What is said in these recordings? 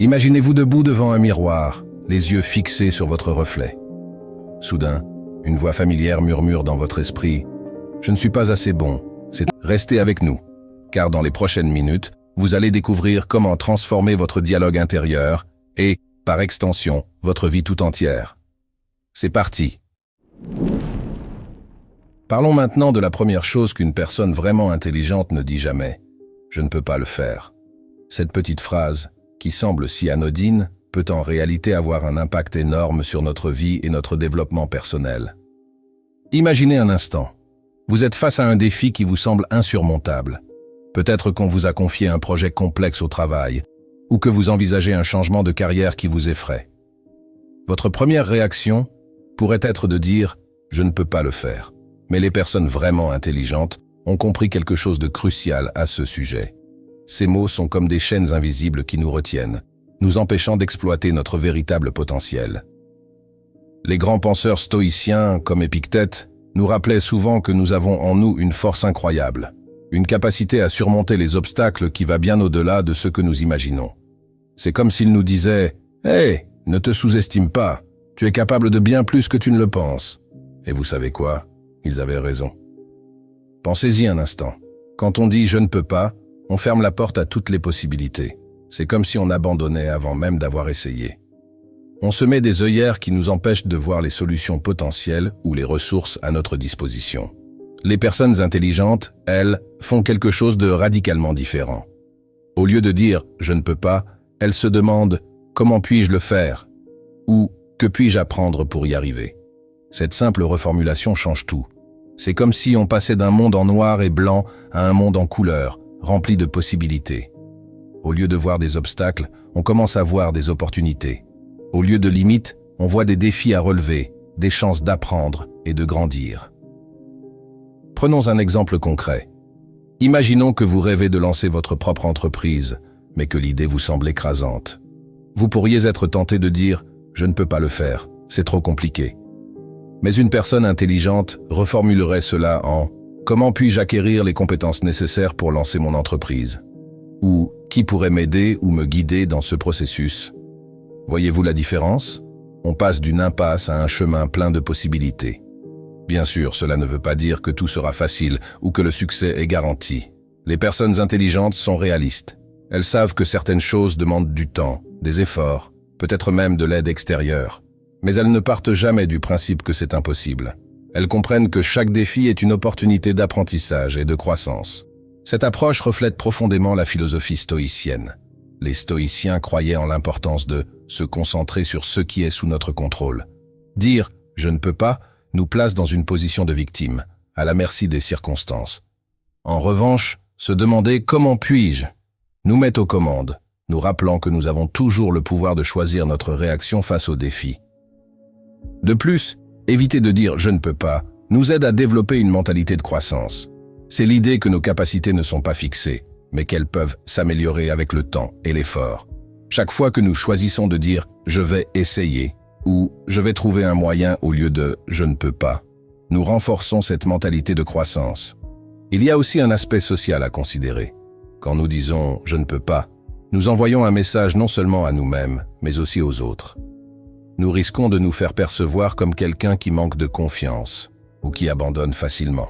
Imaginez-vous debout devant un miroir, les yeux fixés sur votre reflet. Soudain, une voix familière murmure dans votre esprit « Je ne suis pas assez bon ». Restez avec nous, car dans les prochaines minutes, vous allez découvrir comment transformer votre dialogue intérieur et, par extension, votre vie tout entière. C'est parti. Parlons maintenant de la première chose qu'une personne vraiment intelligente ne dit jamais. Je ne peux pas le faire. Cette petite phrase, qui semble si anodine, peut en réalité avoir un impact énorme sur notre vie et notre développement personnel. Imaginez un instant. Vous êtes face à un défi qui vous semble insurmontable. Peut-être qu'on vous a confié un projet complexe au travail, ou que vous envisagez un changement de carrière qui vous effraie. Votre première réaction pourrait être de dire « je ne peux pas le faire ». Mais les personnes vraiment intelligentes ont compris quelque chose de crucial à ce sujet. Ces mots sont comme des chaînes invisibles qui nous retiennent, nous empêchant d'exploiter notre véritable potentiel. Les grands penseurs stoïciens, comme Épictète, nous rappelaient souvent que nous avons en nous une force incroyable, une capacité à surmonter les obstacles qui va bien au-delà de ce que nous imaginons. C'est comme s'ils nous disaient « Hey, ne te sous-estime pas, tu es capable de bien plus que tu ne le penses. » Et vous savez quoi? Ils avaient raison. Pensez-y un instant. Quand on dit « je ne peux pas », on ferme la porte à toutes les possibilités. C'est comme si on abandonnait avant même d'avoir essayé. On se met des œillères qui nous empêchent de voir les solutions potentielles ou les ressources à notre disposition. Les personnes intelligentes, elles, font quelque chose de radicalement différent. Au lieu de dire « je ne peux pas », elles se demandent « comment puis-je le faire ?» ou « que puis-je apprendre pour y arriver ?» Cette simple reformulation change tout. C'est comme si on passait d'un monde en noir et blanc à un monde en couleur, rempli de possibilités. Au lieu de voir des obstacles, on commence à voir des opportunités. Au lieu de limites, on voit des défis à relever, des chances d'apprendre et de grandir. Prenons un exemple concret. Imaginons que vous rêvez de lancer votre propre entreprise, mais que l'idée vous semble écrasante. Vous pourriez être tenté de dire « je ne peux pas le faire, c'est trop compliqué ». Mais une personne intelligente reformulerait cela en « comment puis-je acquérir les compétences nécessaires pour lancer mon entreprise ?» ou « qui pourrait m'aider ou me guider dans ce processus ?» Voyez-vous la différence? On passe d'une impasse à un chemin plein de possibilités. Bien sûr, cela ne veut pas dire que tout sera facile ou que le succès est garanti. Les personnes intelligentes sont réalistes. Elles savent que certaines choses demandent du temps, des efforts, peut-être même de l'aide extérieure. Mais elles ne partent jamais du principe que c'est impossible. Elles comprennent que chaque défi est une opportunité d'apprentissage et de croissance. Cette approche reflète profondément la philosophie stoïcienne. Les stoïciens croyaient en l'importance de se concentrer sur ce qui est sous notre contrôle. Dire « je ne peux pas » nous place dans une position de victime, à la merci des circonstances. En revanche, se demander « comment puis-je » nous met aux commandes, nous rappelant que nous avons toujours le pouvoir de choisir notre réaction face aux défis. De plus, éviter de dire « je ne peux pas » nous aide à développer une mentalité de croissance. C'est l'idée que nos capacités ne sont pas fixées, mais qu'elles peuvent s'améliorer avec le temps et l'effort. Chaque fois que nous choisissons de dire « je vais essayer » ou « je vais trouver un moyen » au lieu de « je ne peux pas », nous renforçons cette mentalité de croissance. Il y a aussi un aspect social à considérer. Quand nous disons « je ne peux pas », nous envoyons un message non seulement à nous-mêmes, mais aussi aux autres. Nous risquons de nous faire percevoir comme quelqu'un qui manque de confiance ou qui abandonne facilement.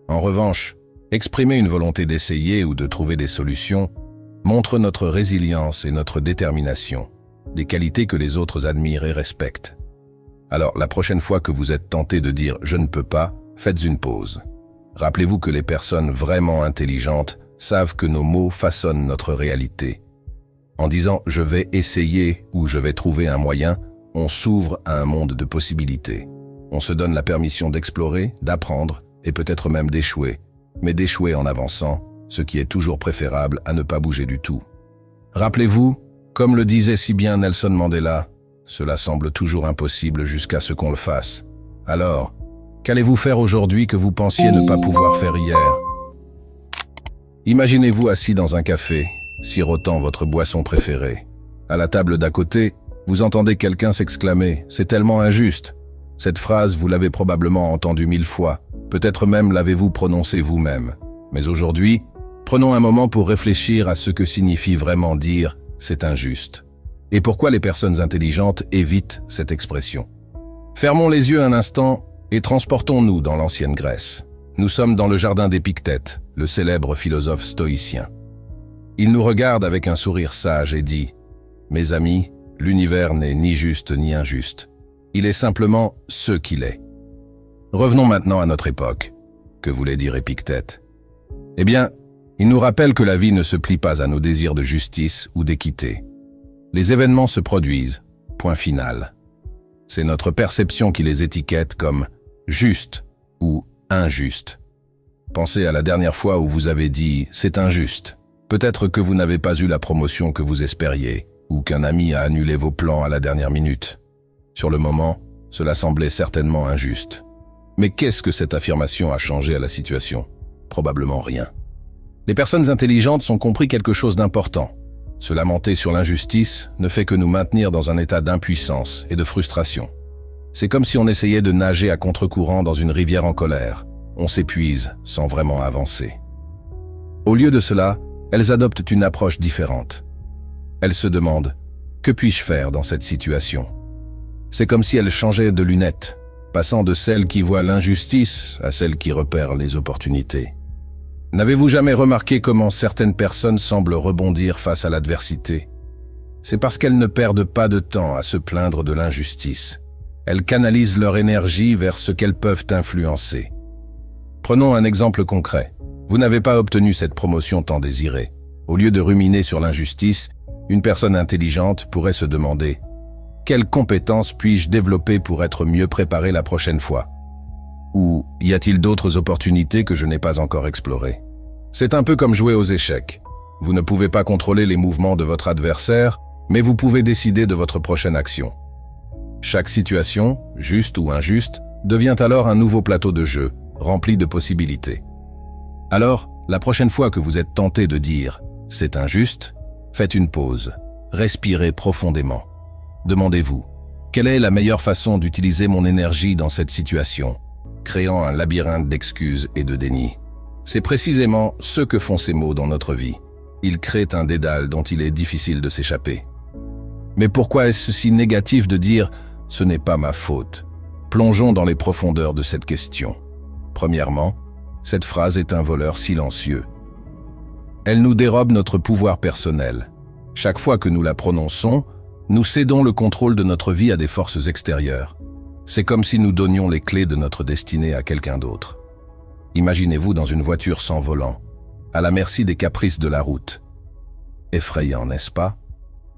En revanche, exprimer une volonté d'essayer ou de trouver des solutions montre notre résilience et notre détermination, des qualités que les autres admirent et respectent. Alors, la prochaine fois que vous êtes tenté de dire « je ne peux pas », faites une pause. Rappelez-vous que les personnes vraiment intelligentes savent que nos mots façonnent notre réalité. En disant « je vais essayer » ou « je vais trouver un moyen », on s'ouvre à un monde de possibilités. On se donne la permission d'explorer, d'apprendre et peut-être même d'échouer, mais d'échouer en avançant, ce qui est toujours préférable à ne pas bouger du tout. Rappelez-vous, comme le disait si bien Nelson Mandela, cela semble toujours impossible jusqu'à ce qu'on le fasse. Alors, qu'allez-vous faire aujourd'hui que vous pensiez ne pas pouvoir faire hier? Imaginez-vous assis dans un café, sirotant votre boisson préférée. À la table d'à côté, vous entendez quelqu'un s'exclamer « c'est tellement injuste ». Cette phrase, vous l'avez probablement entendue 1000 fois, peut-être même l'avez-vous prononcée vous-même. Mais aujourd'hui, prenons un moment pour réfléchir à ce que signifie vraiment dire « c'est injuste ». Et pourquoi les personnes intelligentes évitent cette expression? Fermons les yeux un instant et transportons-nous dans l'ancienne Grèce. Nous sommes dans le jardin d'Épictète, le célèbre philosophe stoïcien. Il nous regarde avec un sourire sage et dit « Mes amis, l'univers n'est ni juste ni injuste. Il est simplement ce qu'il est. » Revenons maintenant à notre époque. Que voulait dire Épictète? Eh bien, il nous rappelle que la vie ne se plie pas à nos désirs de justice ou d'équité. Les événements se produisent, point final. C'est notre perception qui les étiquette comme « juste » ou « injuste ». Pensez à la dernière fois où vous avez dit « c'est injuste ». Peut-être que vous n'avez pas eu la promotion que vous espériez, ou qu'un ami a annulé vos plans à la dernière minute. Sur le moment, cela semblait certainement injuste. Mais qu'est-ce que cette affirmation a changé à la situation? Probablement rien. Les personnes intelligentes ont compris quelque chose d'important. Se lamenter sur l'injustice ne fait que nous maintenir dans un état d'impuissance et de frustration. C'est comme si on essayait de nager à contre-courant dans une rivière en colère. On s'épuise sans vraiment avancer. Au lieu de cela, elles adoptent une approche différente. Elles se demandent « Que puis-je faire dans cette situation ?» C'est comme si elles changeaient de lunettes, passant de celles qui voient l'injustice à celles qui repèrent les opportunités. N'avez-vous jamais remarqué comment certaines personnes semblent rebondir face à l'adversité? C'est parce qu'elles ne perdent pas de temps à se plaindre de l'injustice. Elles canalisent leur énergie vers ce qu'elles peuvent influencer. Prenons un exemple concret. Vous n'avez pas obtenu cette promotion tant désirée. Au lieu de ruminer sur l'injustice, une personne intelligente pourrait se demander « Quelles compétences puis-je développer pour être mieux préparé la prochaine fois ?» Ou « Y a-t-il d'autres opportunités que je n'ai pas encore explorées ?» C'est un peu comme jouer aux échecs. Vous ne pouvez pas contrôler les mouvements de votre adversaire, mais vous pouvez décider de votre prochaine action. Chaque situation, juste ou injuste, devient alors un nouveau plateau de jeu, rempli de possibilités. Alors, la prochaine fois que vous êtes tenté de dire « c'est injuste », faites une pause, respirez profondément. Demandez-vous « Quelle est la meilleure façon d'utiliser mon énergie dans cette situation ?» créant un labyrinthe d'excuses et de déni. C'est précisément ce que font ces mots dans notre vie. Ils créent un dédale dont il est difficile de s'échapper. Mais pourquoi est-ce si négatif de dire « ce n'est pas ma faute » ? Plongeons dans les profondeurs de cette question. Premièrement, cette phrase est un voleur silencieux. Elle nous dérobe notre pouvoir personnel. Chaque fois que nous la prononçons, nous cédons le contrôle de notre vie à des forces extérieures. C'est comme si nous donnions les clés de notre destinée à quelqu'un d'autre. Imaginez-vous dans une voiture sans volant, à la merci des caprices de la route. Effrayant, n'est-ce pas?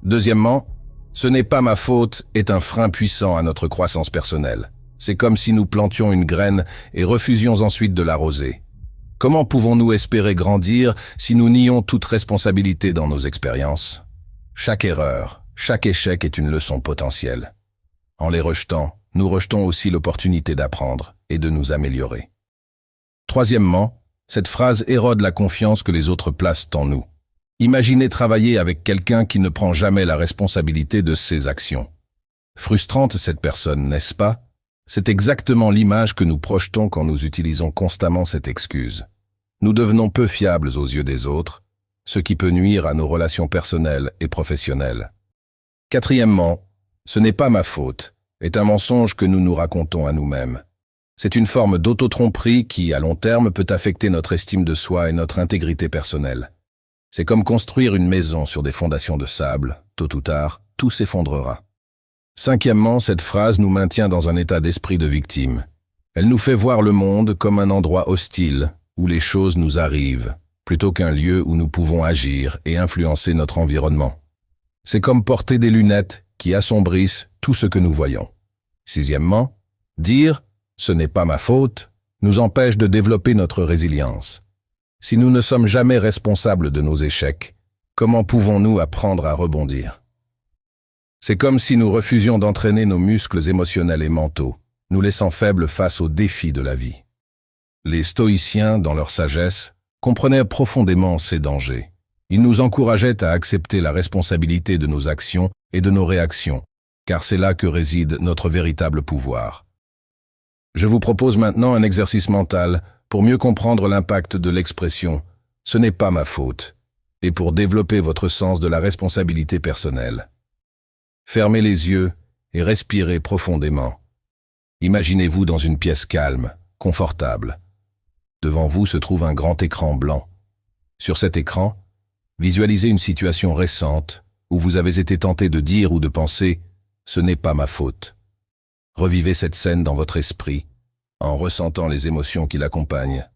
Deuxièmement, « ce n'est pas ma faute » est un frein puissant à notre croissance personnelle. C'est comme si nous plantions une graine et refusions ensuite de l'arroser. Comment pouvons-nous espérer grandir si nous nions toute responsabilité dans nos expériences? Chaque erreur, chaque échec est une leçon potentielle. En les rejetant, nous rejetons aussi l'opportunité d'apprendre et de nous améliorer. Troisièmement, cette phrase érode la confiance que les autres placent en nous. Imaginez travailler avec quelqu'un qui ne prend jamais la responsabilité de ses actions. Frustrante cette personne, n'est-ce pas? C'est exactement l'image que nous projetons quand nous utilisons constamment cette excuse. Nous devenons peu fiables aux yeux des autres, ce qui peut nuire à nos relations personnelles et professionnelles. Quatrièmement, « ce n'est pas ma faute » est un mensonge que nous nous racontons à nous-mêmes. C'est une forme d'autotromperie qui, à long terme, peut affecter notre estime de soi et notre intégrité personnelle. C'est comme construire une maison sur des fondations de sable. Tôt ou tard, tout s'effondrera. Cinquièmement, cette phrase nous maintient dans un état d'esprit de victime. Elle nous fait voir le monde comme un endroit hostile, où les choses nous arrivent, plutôt qu'un lieu où nous pouvons agir et influencer notre environnement. C'est comme porter des lunettes qui assombrissent tout ce que nous voyons. Sixièmement, dire « ce n'est pas ma faute » nous empêche de développer notre résilience. Si nous ne sommes jamais responsables de nos échecs, comment pouvons-nous apprendre à rebondir? C'est comme si nous refusions d'entraîner nos muscles émotionnels et mentaux, nous laissant faibles face aux défis de la vie. Les stoïciens, dans leur sagesse, comprenaient profondément ces dangers. Ils nous encourageaient à accepter la responsabilité de nos actions et de nos réactions, car c'est là que réside notre véritable pouvoir. Je vous propose maintenant un exercice mental pour mieux comprendre l'impact de l'expression « ce n'est pas ma faute » et pour développer votre sens de la responsabilité personnelle. Fermez les yeux et respirez profondément. Imaginez-vous dans une pièce calme, confortable. Devant vous se trouve un grand écran blanc. Sur cet écran, visualisez une situation récente où vous avez été tenté de dire ou de penser « ce n'est pas ma faute ». Revivez cette scène dans votre esprit, en ressentant les émotions qui l'accompagnent.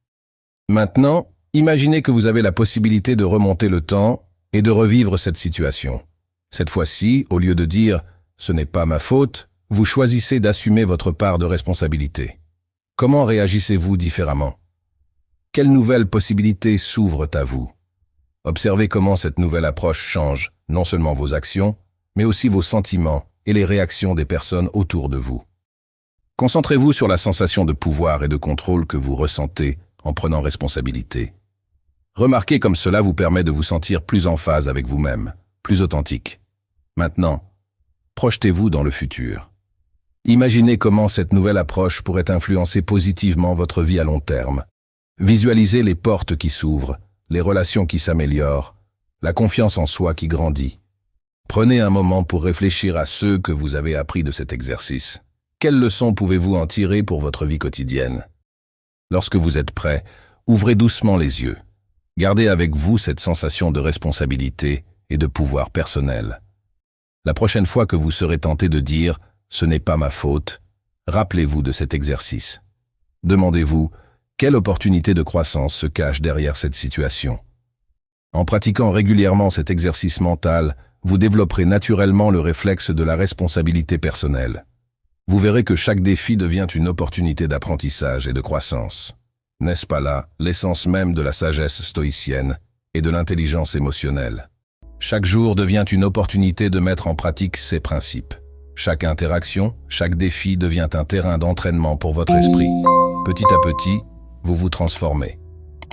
Maintenant, imaginez que vous avez la possibilité de remonter le temps et de revivre cette situation. Cette fois-ci, au lieu de dire « ce n'est pas ma faute », vous choisissez d'assumer votre part de responsabilité. Comment réagissez-vous différemment? Quelles nouvelles possibilités s'ouvrent à vous? Observez comment cette nouvelle approche change non seulement vos actions, mais aussi vos sentiments et les réactions des personnes autour de vous. Concentrez-vous sur la sensation de pouvoir et de contrôle que vous ressentez en prenant responsabilité. Remarquez comme cela vous permet de vous sentir plus en phase avec vous-même, plus authentique. Maintenant, projetez-vous dans le futur. Imaginez comment cette nouvelle approche pourrait influencer positivement votre vie à long terme. Visualisez les portes qui s'ouvrent, les relations qui s'améliorent, la confiance en soi qui grandit. Prenez un moment pour réfléchir à ce que vous avez appris de cet exercice. Quelles leçons pouvez-vous en tirer pour votre vie quotidienne? Lorsque vous êtes prêt, ouvrez doucement les yeux. Gardez avec vous cette sensation de responsabilité et de pouvoir personnel. La prochaine fois que vous serez tenté de dire « ce n'est pas ma faute », rappelez-vous de cet exercice. Demandez-vous quelle opportunité de croissance se cache derrière cette situation. En pratiquant régulièrement cet exercice mental, vous développerez naturellement le réflexe de la responsabilité personnelle. Vous verrez que chaque défi devient une opportunité d'apprentissage et de croissance. N'est-ce pas là l'essence même de la sagesse stoïcienne et de l'intelligence émotionnelle? Chaque jour devient une opportunité de mettre en pratique ces principes. Chaque interaction, chaque défi devient un terrain d'entraînement pour votre esprit. Petit à petit, vous vous transformez.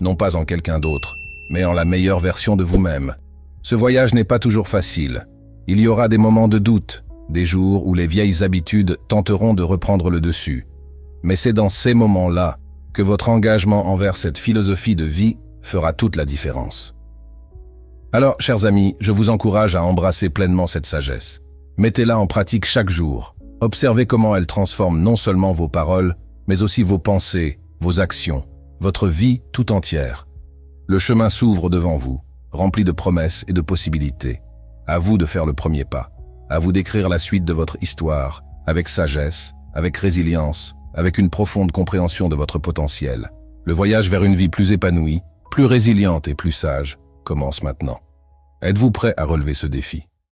Non pas en quelqu'un d'autre, mais en la meilleure version de vous-même. Ce voyage n'est pas toujours facile. Il y aura des moments de doute, des jours où les vieilles habitudes tenteront de reprendre le dessus. Mais c'est dans ces moments-là que votre engagement envers cette philosophie de vie fera toute la différence. Alors, chers amis, je vous encourage à embrasser pleinement cette sagesse. Mettez-la en pratique chaque jour. Observez comment elle transforme non seulement vos paroles, mais aussi vos pensées, vos actions, votre vie tout entière. Le chemin s'ouvre devant vous, rempli de promesses et de possibilités. À vous de faire le premier pas. À vous d'écrire la suite de votre histoire, avec sagesse, avec résilience, avec une profonde compréhension de votre potentiel. Le voyage vers une vie plus épanouie, plus résiliente et plus sage commence maintenant. Êtes-vous prêt à relever ce défi?